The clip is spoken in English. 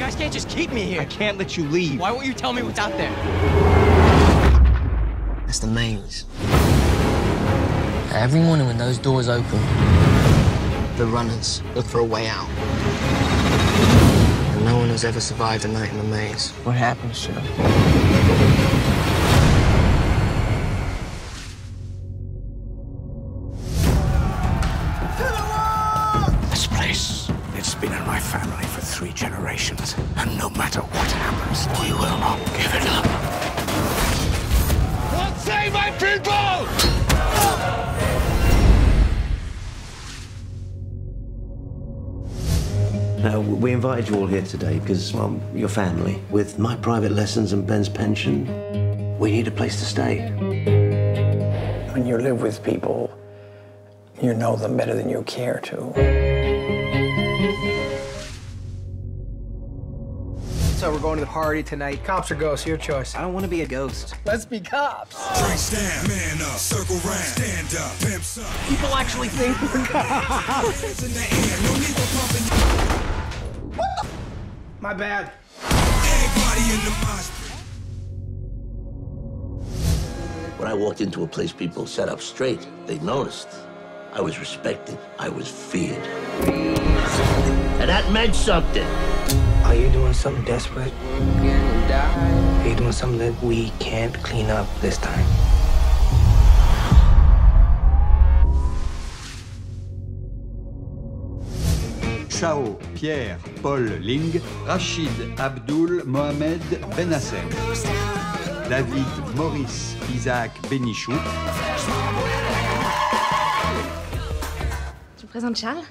guys can't just keep me here. I can't let you leave. Why won't you tell me what's out there? That's the maze. Every morning when those doors open, The runners look for a way out. And no one has ever survived a night in the maze. what happens to them? This place, it's been in my family for 3 generations. And no matter what happens, we will not give it up. God save my people! Now, we invited you all here today because, well, your family. With my private lessons and Ben's pension, we need a place to stay. When you live with people, you know them better than you care to. So we're going to the party tonight. Cops or ghosts, your choice. I don't want to be a ghost. Let's be cops. Drinks down, man up, circle round, stand up, pimps up. People actually think we're cops. Hands in the air, no need for pumping. My bad. Everybody in the mosh pit. When I walked into a place people sat up straight, they noticed. I was respected. I was feared. And that meant something. Are you doing something desperate? Are you doing something that we can't clean up this time? Chao, Pierre, Paul Ling, Rachid Abdul Mohamed Benassem, David Maurice Isaac Benichou. Tu présentes Charles?